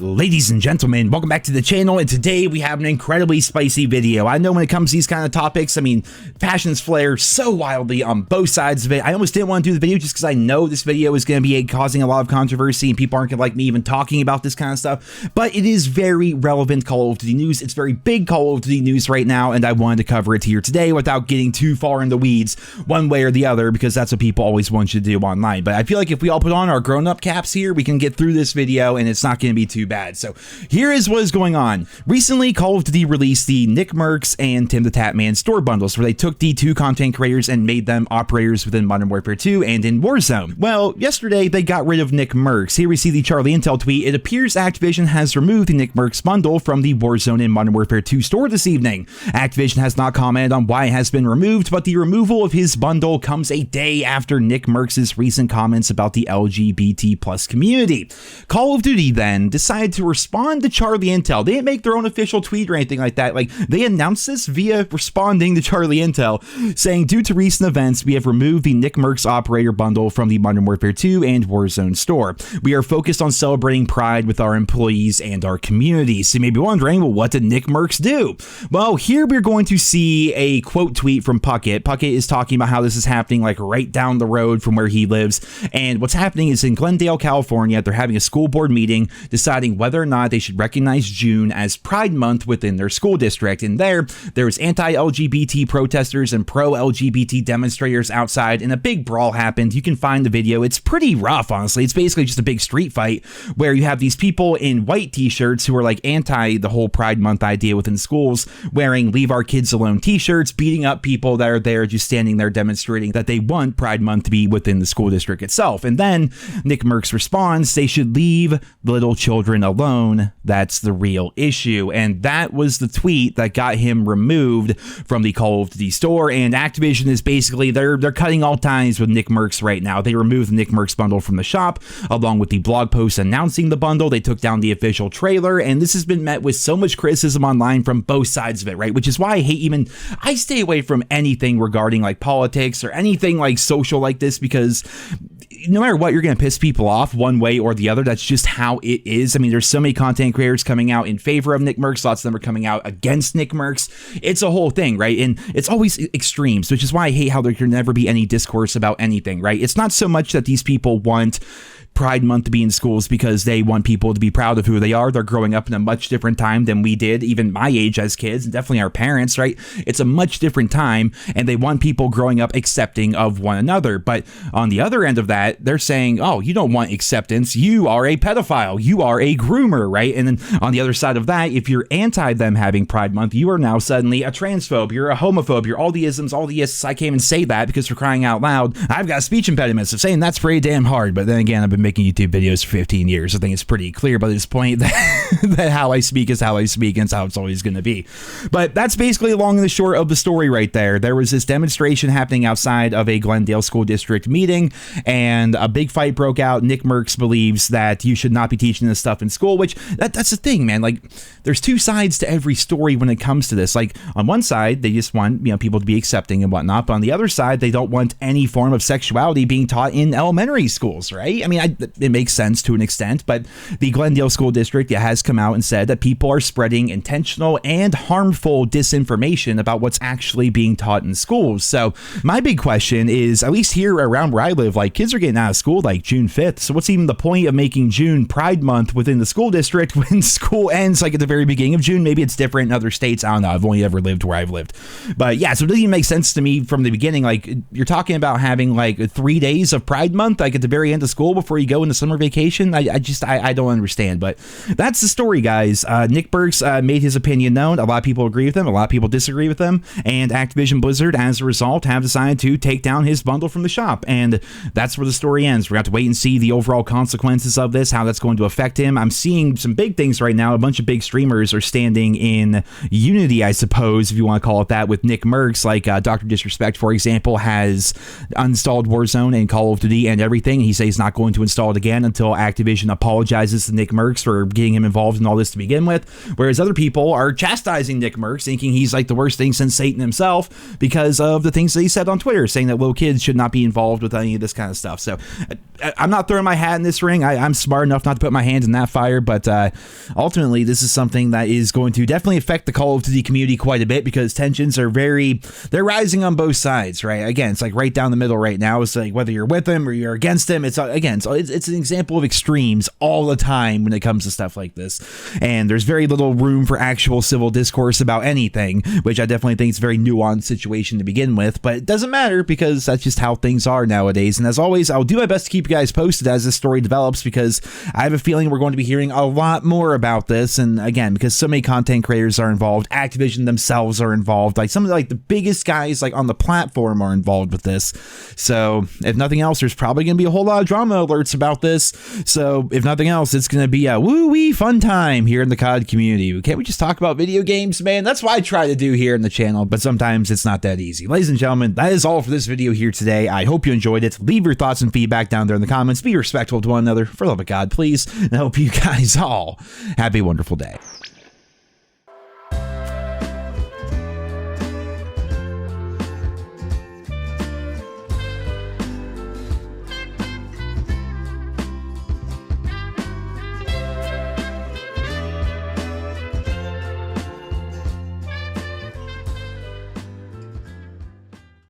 Ladies and gentlemen, welcome back to the channel, and today we have an incredibly spicy video. I know when it comes to these kind of topics, I mean, passions flare so wildly on both sides of it. I almost didn't want to do the video just because I know this video is going to be causing a lot of controversy and people aren't going to like me even talking about this kind of stuff, but it is very relevant Call of Duty news. It's very big Call of Duty news right now, and I wanted to cover it here today without getting too far in the weeds one way or the other, because that's what people always want you to do online. But I feel like if we all put on our grown-up caps here, we can get through this video and it's not going to be too bad. So here is what is going on. Recently, Call of Duty released the NICKMERCS and Tim the Tatman store bundles, where they took the two content creators and made them operators within Modern Warfare 2 and in Warzone. Well, yesterday they got rid of NICKMERCS. Here we see the Charlie Intel tweet. It appears Activision has removed the NICKMERCS bundle from the Warzone and Modern Warfare 2 store this evening. Activision has not commented on why it has been removed, but the removal of his bundle comes a day after NICKMERCS' recent comments about the LGBT+ community. Call of Duty then decided to respond to Charlie Intel. They didn't make their own official tweet or anything like that. Like, they announced this via responding to Charlie Intel, saying, due to recent events, we have removed the NICKMERCS operator bundle from the Modern Warfare 2 and Warzone store. We are focused on celebrating pride with our employees and our community. So you may be wondering, well, what did NICKMERCS do? Well, here we're going to see a quote tweet from Puckett. Puckett is talking about how this is happening like right down the road from where he lives. And what's happening is in Glendale, California, they're having a school board meeting deciding whether or not they should recognize June as Pride Month within their school district. And there was anti-LGBT protesters and pro-LGBT demonstrators outside, and a big brawl happened. You can find the video. It's pretty rough, honestly. It's basically just a big street fight where you have these people in white t-shirts who are like anti the whole Pride Month idea within schools, wearing Leave Our Kids Alone t-shirts, beating up people that are there just standing there demonstrating that they want Pride Month to be within the school district itself. And then NICKMERCS responds, they should leave little children alone. That's the real issue. And that was the tweet that got him removed from the Call of Duty store. And Activision is basically, they're cutting all ties with NICKMERCS right now. They removed the NICKMERCS bundle from the shop, along with the blog post announcing the bundle. They took down the official trailer, and this has been met with so much criticism online from both sides of it, right? Which is why I stay away from anything regarding like politics or anything like social like this, because no matter what, you're going to piss people off one way or the other. That's just how it is. I mean, there's so many content creators coming out in favor of NICKMERCS. Lots of them are coming out against NICKMERCS. It's a whole thing, right? And it's always extremes, which is why I hate how there can never be any discourse about anything, right? It's not so much that these people want Pride Month to be in schools because they want people to be proud of who they are. They're growing up in a much different time than we did, even my age as kids, and definitely our parents, right? It's a much different time, and they want people growing up accepting of one another. But on the other end of that, they're saying, oh, you don't want acceptance. You are a pedophile. You are a groomer, right? And then on the other side of that, if you're anti them having Pride Month, you are now suddenly a transphobe. You're a homophobe. You're all the isms, all the yes. I can't even say that because for crying out loud, I've got speech impediments. So saying that's pretty damn hard. But then again, I've been making YouTube videos for 15 years. I think it's pretty clear by this point that how I speak is how I speak, and it's how it's always going to be. But that's basically long and the short of the story right there. There was this demonstration happening outside of a Glendale school district meeting, and a big fight broke out. NICKMERCS believes that you should not be teaching this stuff in school, which that's the thing, man. Like, there's two sides to every story when it comes to this. Like, on one side, they just want, people to be accepting and whatnot, but on the other side, they don't want any form of sexuality being taught in elementary schools, right? I mean, it makes sense to an extent, but the Glendale School District has come out and said that people are spreading intentional and harmful disinformation about what's actually being taught in schools. So my big question is, at least here around where I live, like, kids are getting out of school like June 5th. So what's even the point of making June Pride Month within the school district when school ends like at the very beginning of June? Maybe it's different in other states. I don't know. I've only ever lived where I've lived. But yeah, so it doesn't even make sense to me from the beginning. Like, you're talking about having like 3 days of Pride Month, like at the very end of school before you go into summer vacation. I don't understand, but that's the story, guys. NICKMERCS made his opinion known. A lot of people agree with him. A lot of people disagree with him. And Activision Blizzard, as a result, have decided to take down his bundle from the shop. And that's where the story ends. We're going to have to wait and see the overall consequences of this, how that's going to affect him. I'm seeing some big things right now. A bunch of big streamers are standing in unity, I suppose, if you want to call it that, with NICKMERCS. Like Dr. Disrespect, for example, has uninstalled Warzone and Call of Duty and everything. He says he's not going to installed again until Activision apologizes to NICKMERCS for getting him involved in all this to begin with, whereas other people are chastising NICKMERCS, thinking he's like the worst thing since Satan himself because of the things that he said on Twitter, saying that little kids should not be involved with any of this kind of stuff. So I'm not throwing my hat in this ring. I'm smart enough not to put my hands in that fire, but ultimately this is something that is going to definitely affect the Call of Duty community quite a bit, because tensions are they're rising on both sides, right? Again, it's like right down the middle right now. It's like whether you're with him or you're against him. It's again, so it's an example of extremes all the time when it comes to stuff like this, and there's very little room for actual civil discourse about anything, which I definitely think is a very nuanced situation to begin with, but it doesn't matter because that's just how things are nowadays. And as always, I'll do my best to keep you guys posted as this story develops, because I have a feeling we're going to be hearing a lot more about this. And again, because so many content creators are involved, Activision themselves are involved, like some of the biggest guys like on the platform are involved with this. So if nothing else, there's probably going to be a whole lot of drama alerts about this. So if nothing else, it's going to be a woo-wee fun time here in the COD community. Can't we just talk about video games, man? That's what I try to do here in the channel, but sometimes it's not that easy. Ladies and gentlemen, that is all for this video here today. I hope you enjoyed it. Leave your thoughts and feedback down there in the comments. Be respectful to one another, for the love of God, please. And I hope you guys all have a wonderful day.